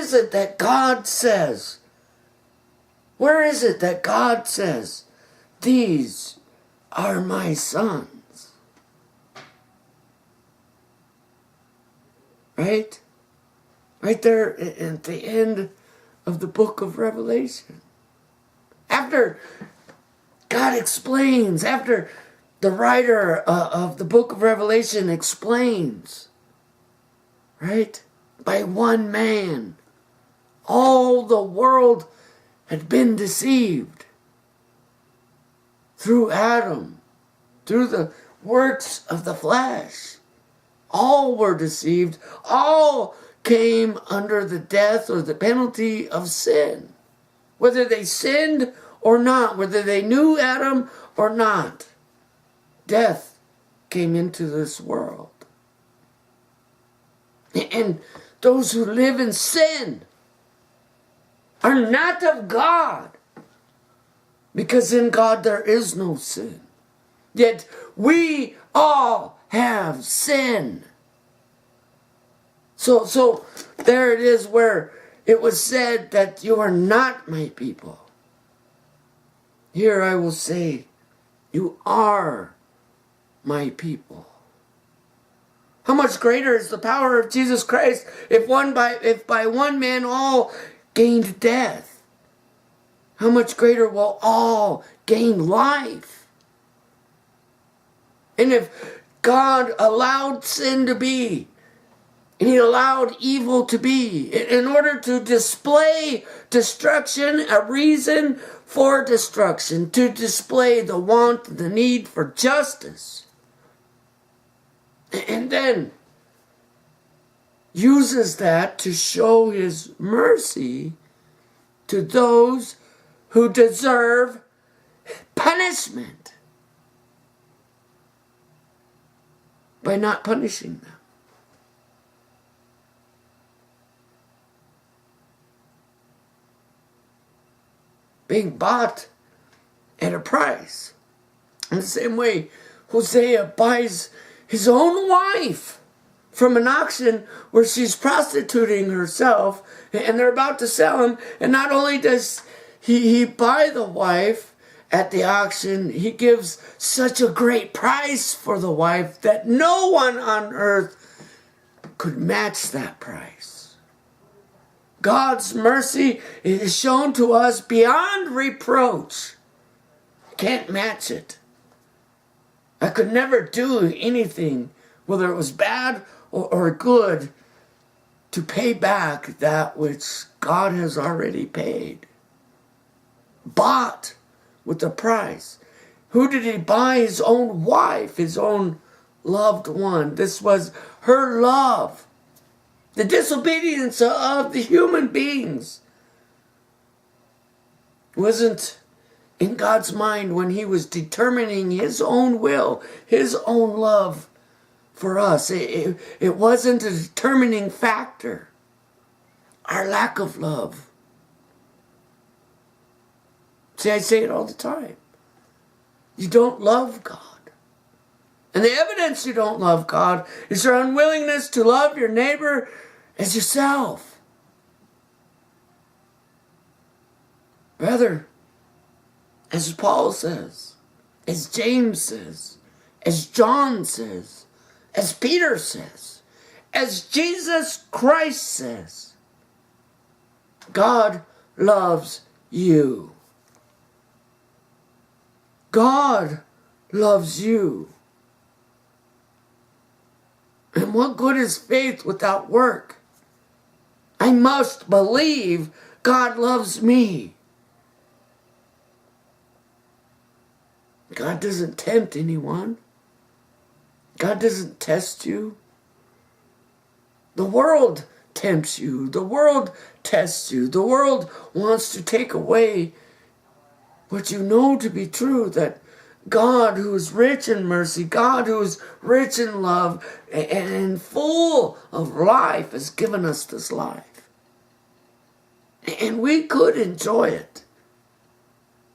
is it that God says? Where is it that God says, these are my sons? Right? Right there at the end of the book of Revelation. After God explains, after the writer of the book of Revelation explains, right? By one man, all the world had been deceived through Adam, through the works of the flesh. All were deceived. All came under the death or the penalty of sin. Whether they sinned or not, whether they knew Adam or not, death came into this world. And those who live in sin are not of God, because in God there is no sin. Yet we all have sin. So there it is where it was said that you are not my people. Here I will say, you are my people. How much greater is the power of Jesus Christ if by one man all gained death? How much greater will all gain life? And if God allowed sin to be, and he allowed evil to be, in order to display destruction, a reason for destruction, to display the want, the need for justice, and then uses that to show his mercy to those who deserve punishment by not punishing them. Being bought at a price. In the same way, Hosea buys his own wife from an auction where she's prostituting herself, and they're about to sell him. And not only does he buy the wife at the auction, he gives such a great price for the wife that no one on earth could match that price. God's mercy is shown to us beyond reproach. Can't match it. I could never do anything, whether it was bad or good, to pay back that which God has already paid. Bought with a price. Who did he buy? His own wife, his own loved one. This was her love. The disobedience of the human beings wasn't in God's mind when he was determining his own will, his own love for us. It wasn't a determining factor. Our lack of love. See, I say it all the time. You don't love God. And the evidence you don't love God is your unwillingness to love your neighbor as yourself. Rather, as Paul says, as James says, as John says, as Peter says, as Jesus Christ says, God loves you. God loves you. And what good is faith without work? I must believe God loves me. God doesn't tempt anyone. God doesn't test you. The world tempts you. The world tests you. The world wants to take away what you know to be true, that God who is rich in mercy, God who is rich in love and full of life has given us this life. And we could enjoy it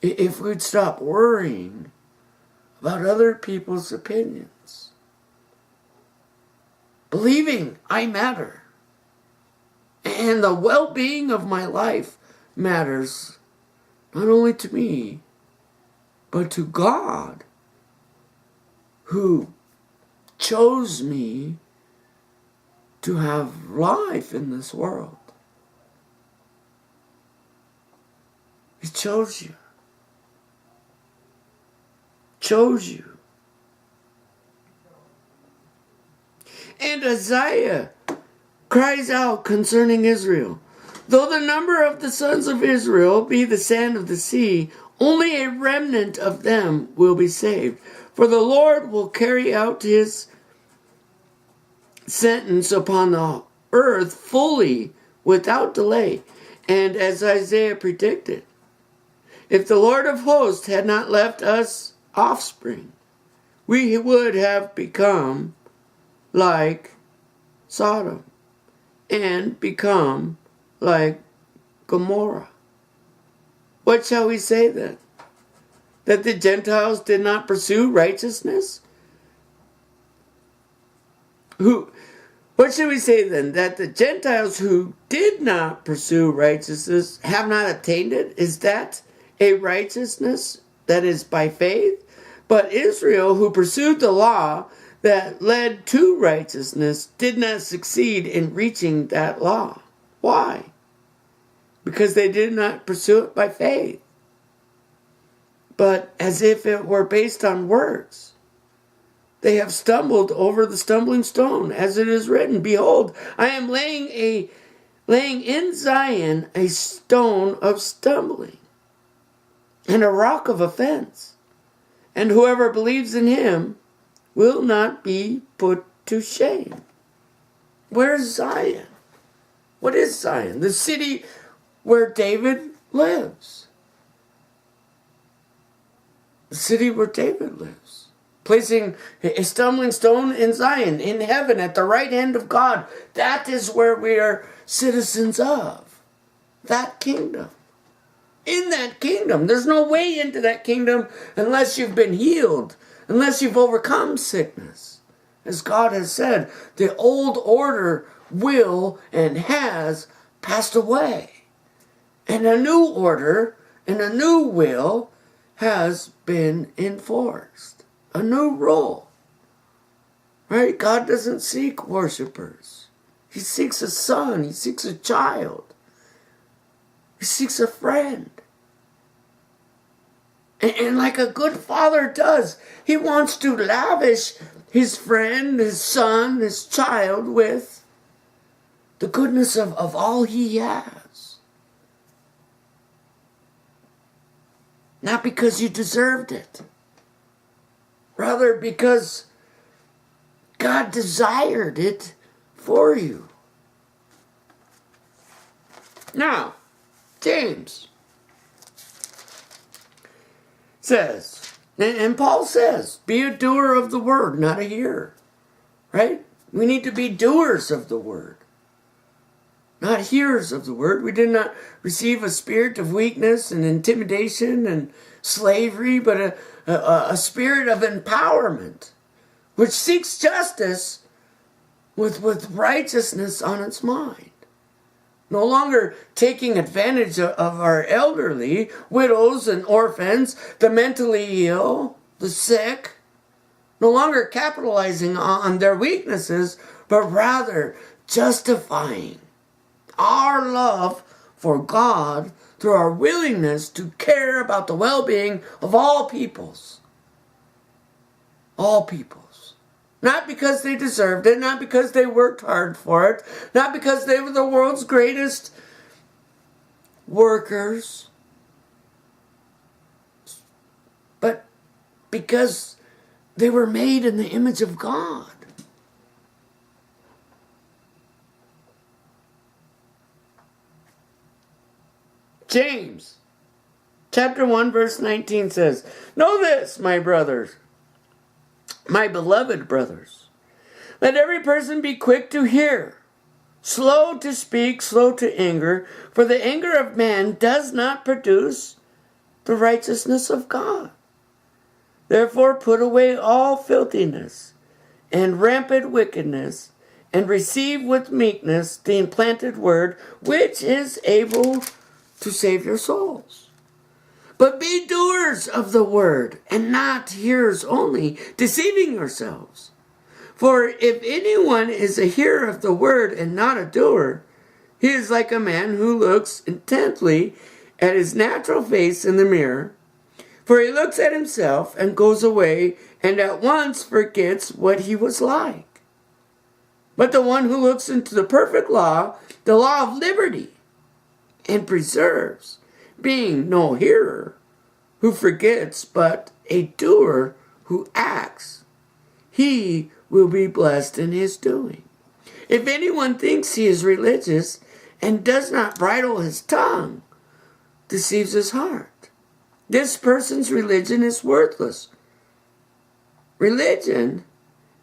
if we'd stop worrying about other people's opinions. Believing I matter. And the well-being of my life matters not only to me, but to God, who chose me to have life in this world. He chose you. Chose you. And Isaiah cries out concerning Israel, though the number of the sons of Israel be the sand of the sea, only a remnant of them will be saved. For the Lord will carry out his sentence upon the earth fully without delay. And as Isaiah predicted, if the Lord of hosts had not left us offspring, we would have become like Sodom and become like Gomorrah. What shall we say then? That the Gentiles did not pursue righteousness? What should we say then? That the Gentiles who did not pursue righteousness have not attained it? Is that a righteousness that is by faith? But Israel, who pursued the law that led to righteousness, did not succeed in reaching that law. Why? Because they did not pursue it by faith, but as if it were based on works. They have stumbled over the stumbling stone, as it is written, behold, I am laying in Zion a stone of stumbling and a rock of offense, and whoever believes in him will not be put to shame. Where's Zion? What is Zion? The city where David lives. The city where David lives. Placing a stumbling stone in Zion, in heaven, at the right hand of God. That is where we are citizens of. That kingdom. In that kingdom. There's no way into that kingdom unless you've been healed. Unless you've overcome sickness. As God has said, the old order will and has passed away. And a new order and a new will has been enforced. A new rule. Right? God doesn't seek worshipers. He seeks a son. He seeks a child. He seeks a friend. And like a good father does, he wants to lavish his friend, his son, his child with the goodness of all he has. Not because you deserved it. Rather because God desired it for you. Now, James says, and Paul says, be a doer of the word, not a hearer. Right? We need to be doers of the word, not hearers of the word. We did not receive a spirit of weakness and intimidation and slavery, but a spirit of empowerment, which seeks justice with righteousness on its mind. No longer taking advantage of our elderly, widows and orphans, the mentally ill, the sick. No longer capitalizing on their weaknesses, but rather justifying our love for God through our willingness to care about the well-being of all peoples. All peoples. Not because they deserved it, not because they worked hard for it, not because they were the world's greatest workers, but because they were made in the image of God. James chapter 1 verse 19 says, know this, my brothers, my beloved brothers, let every person be quick to hear, slow to speak, slow to anger, for the anger of man does not produce the righteousness of God. Therefore put away all filthiness and rampant wickedness, and receive with meekness the implanted word, which is able to save your souls. But be doers of the word, and not hearers only, deceiving yourselves. For if anyone is a hearer of the word and not a doer, he is like a man who looks intently at his natural face in the mirror. For he looks at himself and goes away and at once forgets what he was like. But the one who looks into the perfect law, the law of liberty, and preserves, being no hearer who forgets, but a doer who acts, he will be blessed in his doing. If anyone thinks he is religious and does not bridle his tongue, deceives his heart. This person's religion is worthless. Religion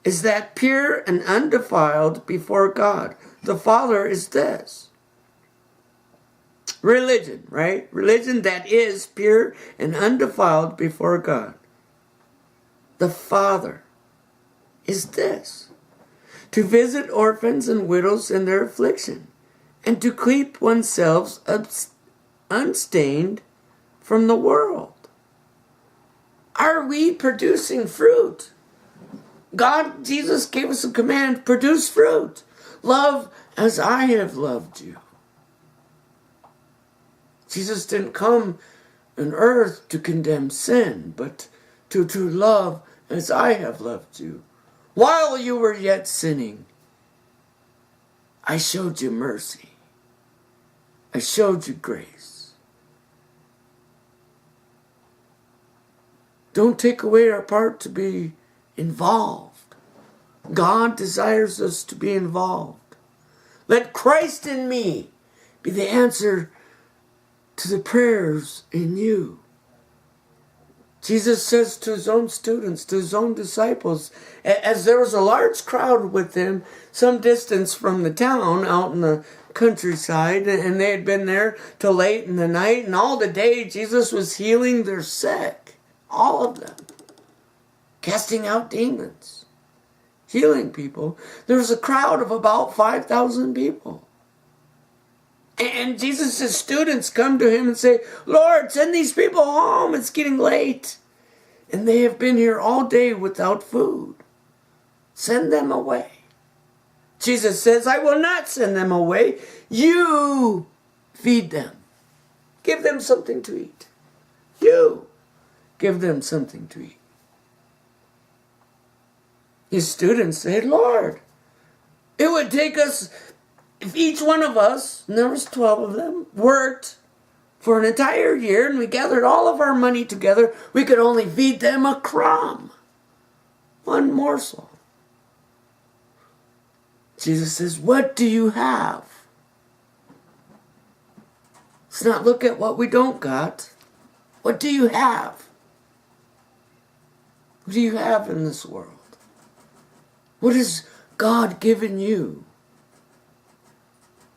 is that pure and undefiled before God. The Father is this. Religion, right? Religion that is pure and undefiled before God. The Father is this: to visit orphans and widows in their affliction, and to keep oneself unstained from the world. Are we producing fruit? Jesus gave us a command: produce fruit. Love as I have loved you. Jesus didn't come on earth to condemn sin, but to love as I have loved you. While you were yet sinning, I showed you mercy. I showed you grace. Don't take away our part to be involved. God desires us to be involved. Let Christ in me be the answer to the prayers in you. Jesus says to his own students, to his own disciples, as there was a large crowd with him some distance from the town out in the countryside, and they had been there till late in the night, and all the day Jesus was healing their sick, all of them, casting out demons, healing people. There was a crowd of about 5,000 people. And Jesus' students come to him and say, Lord, send these people home. It's getting late. And they have been here all day without food. Send them away. Jesus says, I will not send them away. You feed them. Give them something to eat. You give them something to eat. His students said, Lord, it would take us, if each one of us, and there was 12 of them, worked for an entire year and we gathered all of our money together, we could only feed them a crumb, one morsel. Jesus says, what do you have? Let's not look at what we don't got. What do you have? What do you have in this world? What has God given you?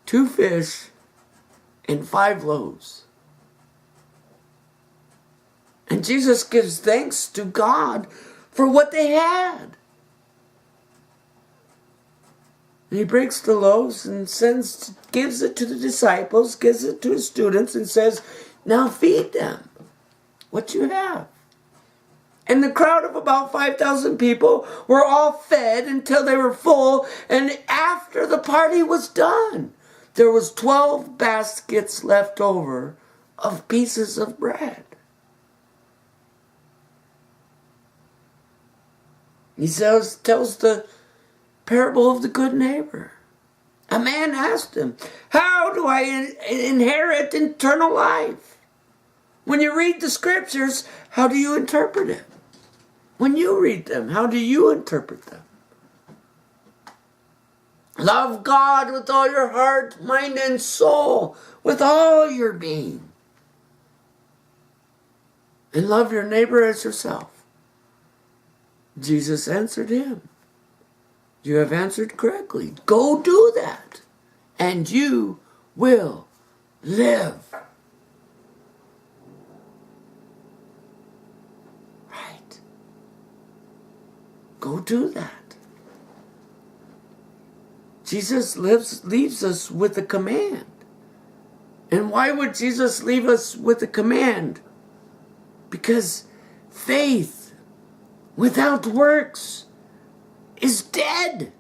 2 fish and 5 loaves. And Jesus gives thanks to God for what they had. And he breaks the loaves and gives it to the disciples, gives it to his students, and says, now feed them what you have. And the crowd of about 5,000 people were all fed until they were full, and after the party was done, there was 12 baskets left over of pieces of bread. He tells the parable of the good neighbor. A man asked him, how do I inherit eternal life? When you read the scriptures, how do you interpret it? When you read them, how do you interpret them? Love God with all your heart, mind, and soul, with all your being. And love your neighbor as yourself. Jesus answered him, you have answered correctly. Go do that, and you will live. Right. Go do that. Jesus leaves us with a command. And why would Jesus leave us with a command? Because faith without works is dead.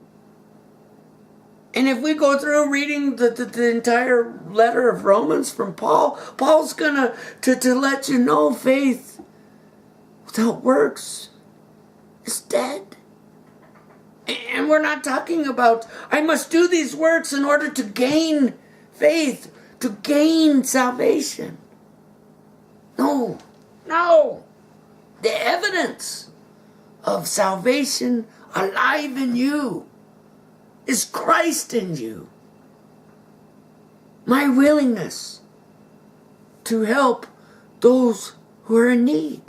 And if we go through reading the entire letter of Romans from Paul, Paul's gonna to let you know faith without works is dead. And we're not talking about, I must do these works in order to gain faith, to gain salvation. No. The evidence of salvation alive in you is Christ in you. My willingness to help those who are in need.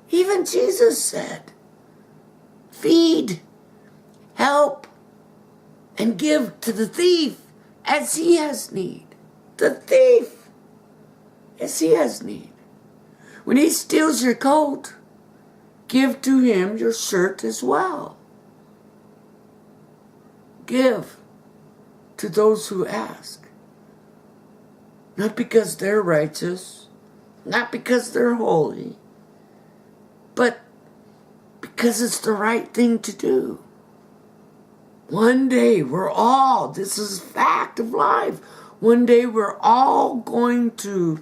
Even Jesus said, feed, help, and give to the thief as he has need. The thief, as he has need. When he steals your coat, give to him your shirt as well. Give to those who ask. Not because they're righteous, not because they're holy, but because it's the right thing to do. One day this is a fact of life, one day we're all going to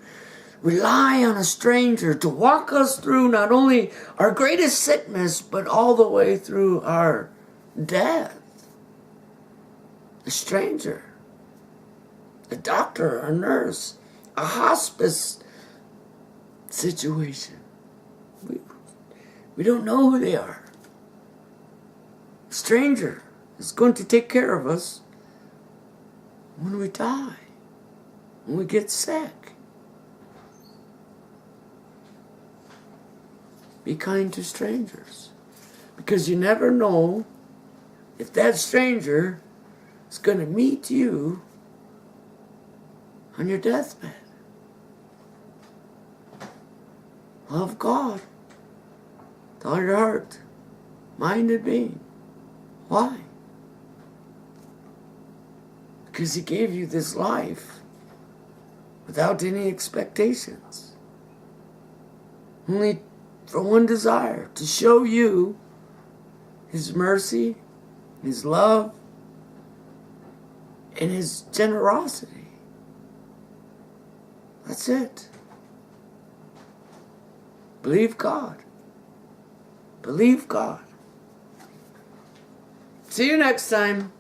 rely on a stranger to walk us through not only our greatest sickness, but all the way through our death. A stranger, a doctor, a nurse, a hospice situation. We don't know who they are. A stranger is going to take care of us when we die, when we get sick. Be kind to strangers, because you never know if that stranger is going to meet you on your deathbed. Love God with all your heart, mind, and being. Why? Because he gave you this life without any expectations. Only for one desire, to show you his mercy, his love, and his generosity. That's it. Believe God. Believe God. See you next time.